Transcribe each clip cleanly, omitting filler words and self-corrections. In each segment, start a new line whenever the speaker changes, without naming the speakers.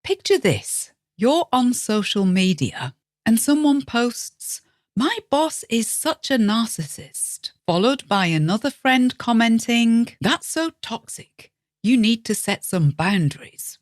Picture this. You're on social media and someone posts, "My boss is such a narcissist," followed by another friend commenting, "That's so toxic. You need to set some boundaries."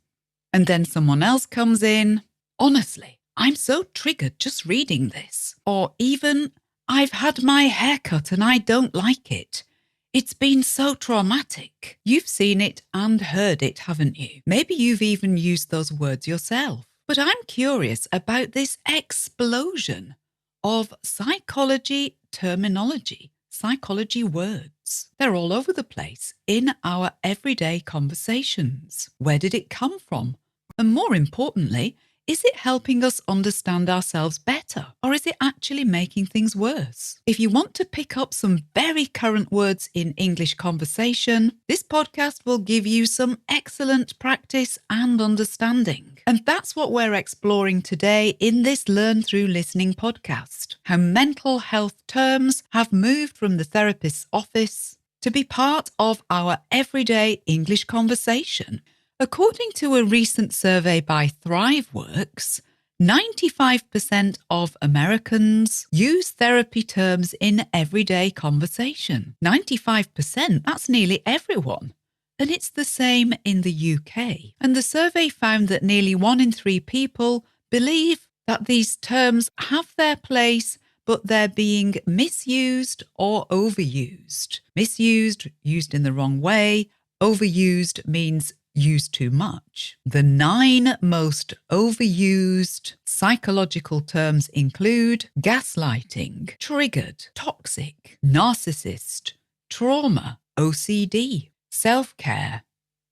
And then someone else comes in, "Honestly, I'm so triggered just reading this." Or even, "I've had my hair cut and I don't like it. It's been so traumatic." You've seen it and heard it, haven't you? Maybe you've even used those words yourself. But I'm curious about this explosion of psychology terminology, psychology words. They're all over the place in our everyday conversations. Where did it come from? And more importantly, is it helping us understand ourselves better, or is it actually making things worse? If you want to pick up some very current words in English conversation, this podcast will give you some excellent practice and understanding. And that's what we're exploring today in this Learn Through Listening podcast. How mental health terms have moved from the therapist's office to be part of our everyday English conversation. According to a recent survey by ThriveWorks, 95% of Americans use therapy terms in everyday conversation. 95%, that's nearly everyone. And it's the same in the UK. And the survey found that nearly 1 in 3 people believe that these terms have their place, but they're being misused or overused. Misused, used in the wrong way. Overused means used too much. The 9 most overused psychological terms include gaslighting, triggered, toxic, narcissist, trauma, OCD, self-care,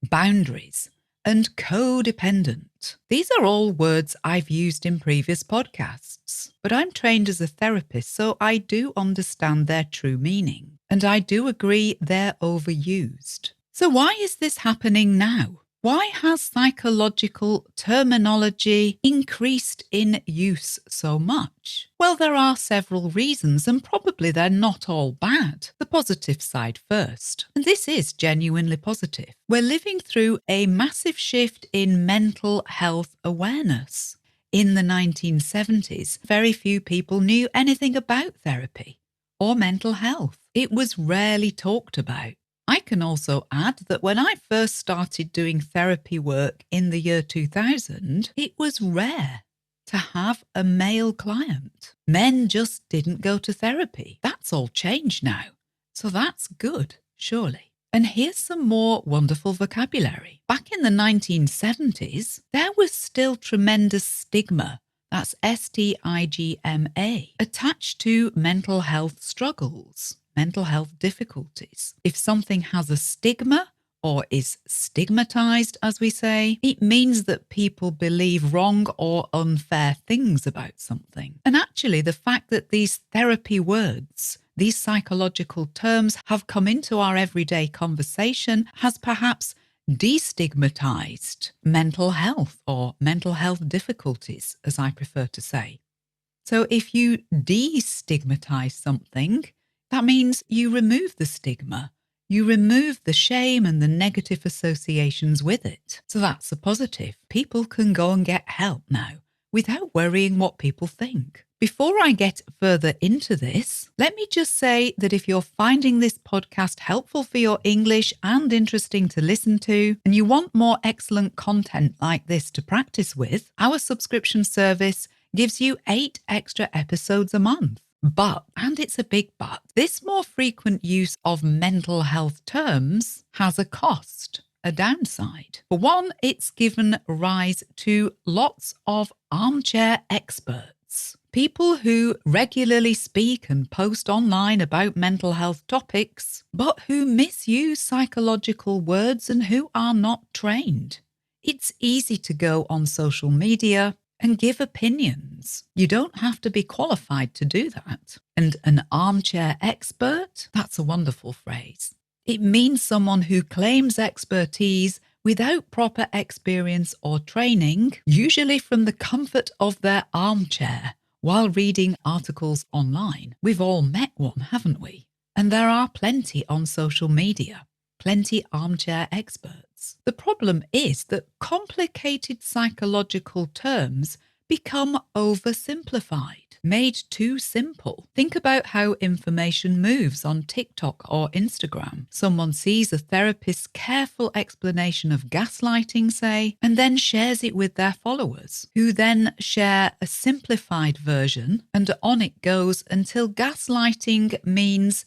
boundaries, and codependent. These are all words I've used in previous podcasts, but I'm trained as a therapist, so I do understand their true meaning, and I do agree they're overused. So why is this happening now? Why has psychological terminology increased in use so much? Well, there are several reasons, and probably they're not all bad. The positive side first, and this is genuinely positive. We're living through a massive shift in mental health awareness. In the 1970s, very few people knew anything about therapy or mental health. It was rarely talked about. I can also add that when I first started doing therapy work in the year 2000, it was rare to have a male client. Men just didn't go to therapy. That's all changed now. So that's good, surely. And here's some more wonderful vocabulary. Back in the 1970s, there was still tremendous stigma, that's stigma, attached to mental health struggles. Mental health difficulties. If something has a stigma or is stigmatized, as we say, it means that people believe wrong or unfair things about something. And actually, the fact that these therapy words, these psychological terms have come into our everyday conversation has perhaps destigmatized mental health or mental health difficulties, as I prefer to say. So if you destigmatize something, that means you remove the stigma, you remove the shame and the negative associations with it. So that's a positive. People can go and get help now without worrying what people think. Before I get further into this, let me just say that if you're finding this podcast helpful for your English and interesting to listen to, and you want more excellent content like this to practice with, our subscription service gives you 8 extra episodes a month. But, and it's a big but, this more frequent use of mental health terms has a cost, a downside. For one, it's given rise to lots of armchair experts, people who regularly speak and post online about mental health topics, but who misuse psychological words and who are not trained. It's easy to go on social media and give opinions. You don't have to be qualified to do that. And an armchair expert, that's a wonderful phrase. It means someone who claims expertise without proper experience or training, usually from the comfort of their armchair while reading articles online. We've all met one, haven't we? And there are plenty on social media, plenty armchair experts. words. The problem is that complicated psychological terms become oversimplified, made too simple. Think about how information moves on TikTok or Instagram. Someone sees a therapist's careful explanation of gaslighting, say, and then shares it with their followers, who then share a simplified version, and on it goes until gaslighting means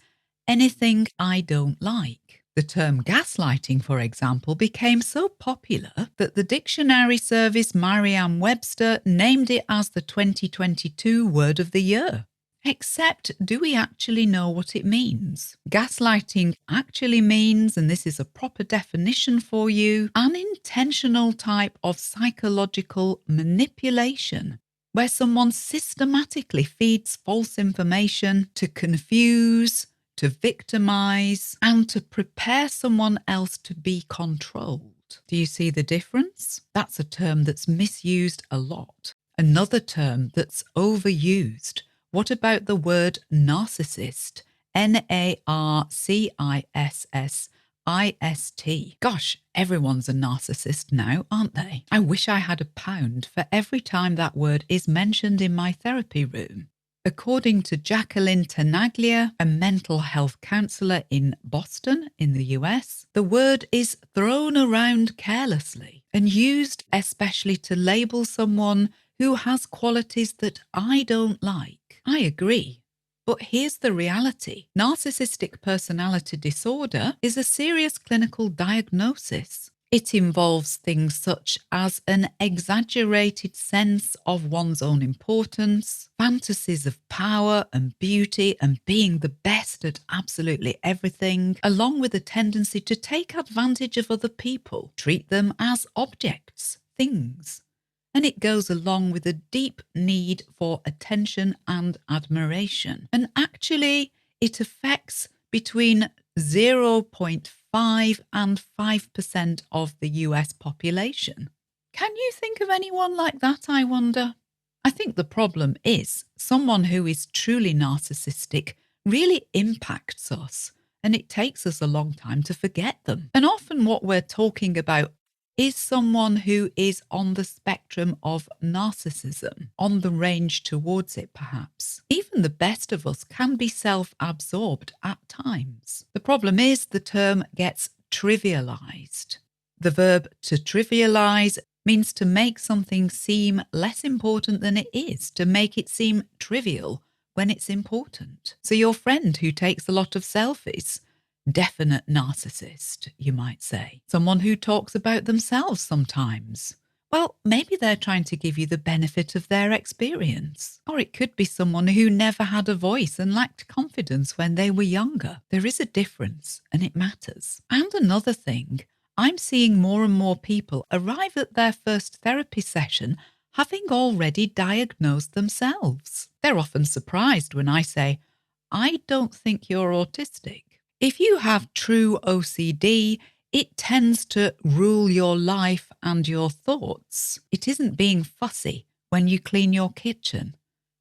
anything I don't like. The term gaslighting, for example, became so popular that the dictionary service Merriam-Webster named it as the 2022 Word of the Year. Except, do we actually know what it means? Gaslighting actually means, and this is a proper definition for you, an intentional type of psychological manipulation where someone systematically feeds false information to confuse, to victimize, and to prepare someone else to be controlled. Do you see the difference? That's a term that's misused a lot. Another term that's overused. What about the word narcissist? Narcissist. Gosh, everyone's a narcissist now, aren't they? I wish I had £1 for every time that word is mentioned in my therapy room. According to Jacqueline Tenaglia, a mental health counsellor in Boston, in the US, the word is thrown around carelessly and used especially to label someone who has qualities that I don't like. I agree. But here's the reality. Narcissistic personality disorder is a serious clinical diagnosis. It involves things such as an exaggerated sense of one's own importance, fantasies of power and beauty and being the best at absolutely everything, along with a tendency to take advantage of other people, treat them as objects, things. And it goes along with a deep need for attention and admiration. And actually, it affects between 0.5 and 5% of the US population. Can you think of anyone like that, I wonder? I think the problem is someone who is truly narcissistic really impacts us, and it takes us a long time to forget them. And often what we're talking about is someone who is on the spectrum of narcissism, on the range towards it perhaps. Even the best of us can be self-absorbed at times. The problem is the term gets trivialized. The verb to trivialize means to make something seem less important than it is, to make it seem trivial when it's important. So your friend who takes a lot of selfies, definite narcissist, you might say. Someone who talks about themselves sometimes. Well, maybe they're trying to give you the benefit of their experience. Or it could be someone who never had a voice and lacked confidence when they were younger. There is a difference, and it matters. And another thing, I'm seeing more and more people arrive at their first therapy session having already diagnosed themselves. They're often surprised when I say, I don't think you're autistic. If you have true OCD, it tends to rule your life and your thoughts. It isn't being fussy when you clean your kitchen.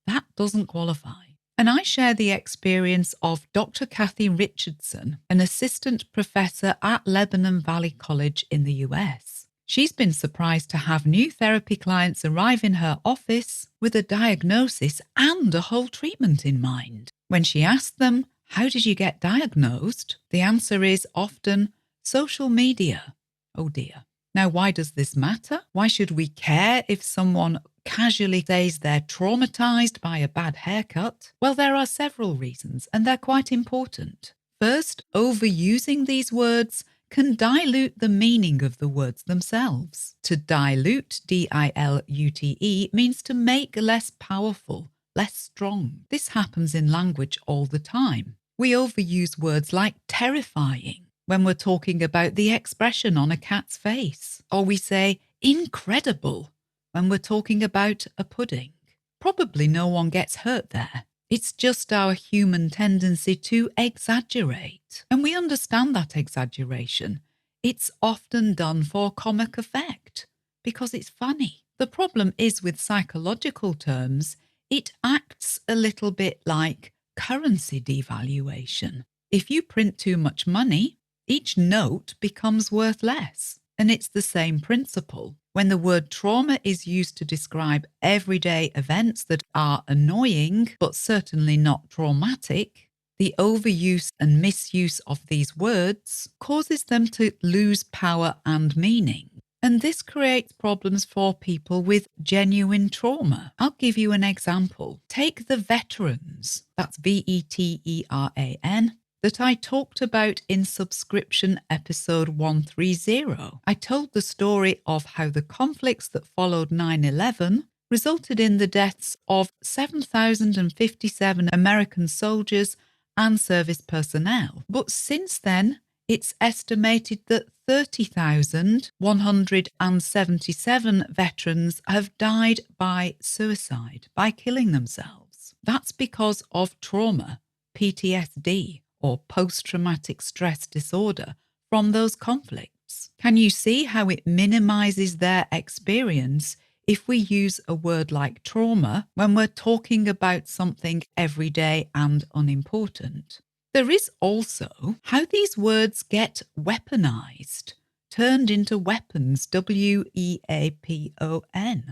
That doesn't qualify. And I share the experience of Dr. Kathy Richardson, an assistant professor at Lebanon Valley College in the US. She's been surprised to have new therapy clients arrive in her office with a diagnosis and a whole treatment in mind. When she asked them, how did you get diagnosed? The answer is often social media. Oh dear. Now, why does this matter? Why should we care if someone casually says they're traumatized by a bad haircut? Well, there are several reasons, and they're quite important. First, overusing these words can dilute the meaning of the words themselves. To dilute, D-I-L-U-T-E, means to make less powerful, less strong. This happens in language all the time. We overuse words like terrifying when we're talking about the expression on a cat's face, or we say incredible when we're talking about a pudding. Probably no one gets hurt there. It's just our human tendency to exaggerate, and we understand that exaggeration. It's often done for comic effect because it's funny. The problem is with psychological terms, it acts a little bit like currency devaluation. If you print too much money, each note becomes worth less. And it's the same principle. When the word trauma is used to describe everyday events that are annoying, but certainly not traumatic, the overuse and misuse of these words causes them to lose power and meaning. And this creates problems for people with genuine trauma. I'll give you an example. Take the veterans, that's VETERAN, that I talked about in subscription episode 130. I told the story of how the conflicts that followed 9/11 resulted in the deaths of 7,057 American soldiers and service personnel. But since then, it's estimated that 30,177 veterans have died by suicide, by killing themselves. That's because of trauma, PTSD, or post-traumatic stress disorder from those conflicts. Can you see how it minimizes their experience if we use a word like trauma when we're talking about something everyday and unimportant? There is also how these words get weaponized, turned into weapons, WEAPON.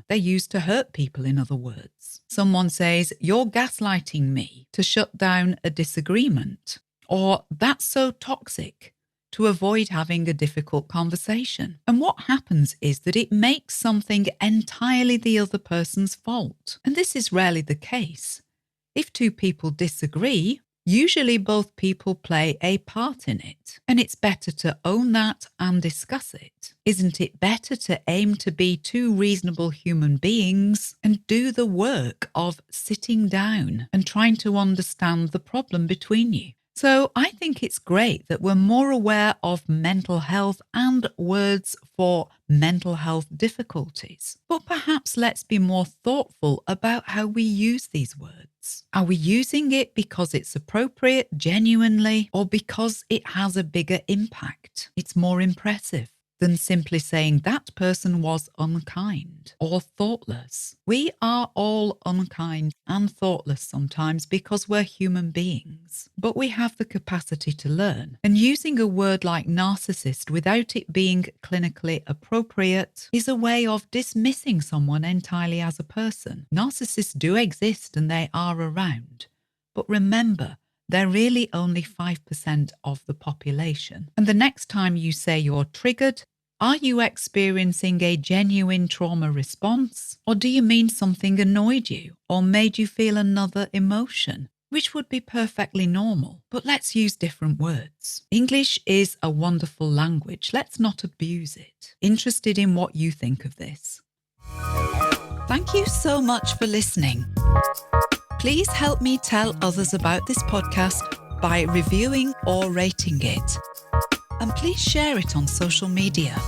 They're used to hurt people, in other words. Someone says, "You're gaslighting me," to shut down a disagreement, or "That's so toxic," to avoid having a difficult conversation. And what happens is that it makes something entirely the other person's fault. And this is rarely the case. If two people disagree, usually both people play a part in it, and it's better to own that and discuss it. Isn't it better to aim to be two reasonable human beings and do the work of sitting down and trying to understand the problem between you? So I think it's great that we're more aware of mental health and words for mental health difficulties. But perhaps let's be more thoughtful about how we use these words. Are we using it because it's appropriate, genuinely, or because it has a bigger impact? It's more impressive than simply saying that person was unkind or thoughtless. We are all unkind and thoughtless sometimes because we're human beings, but we have the capacity to learn. And using a word like narcissist without it being clinically appropriate is a way of dismissing someone entirely as a person. Narcissists do exist and they are around, but remember, they're really only 5% of the population. And the next time you say you're triggered, are you experiencing a genuine trauma response? Or do you mean something annoyed you or made you feel another emotion, which would be perfectly normal? But let's use different words. English is a wonderful language. Let's not abuse it. Interested in what you think of this? Thank you so much for listening. Please help me tell others about this podcast by reviewing or rating it. And please share it on social media.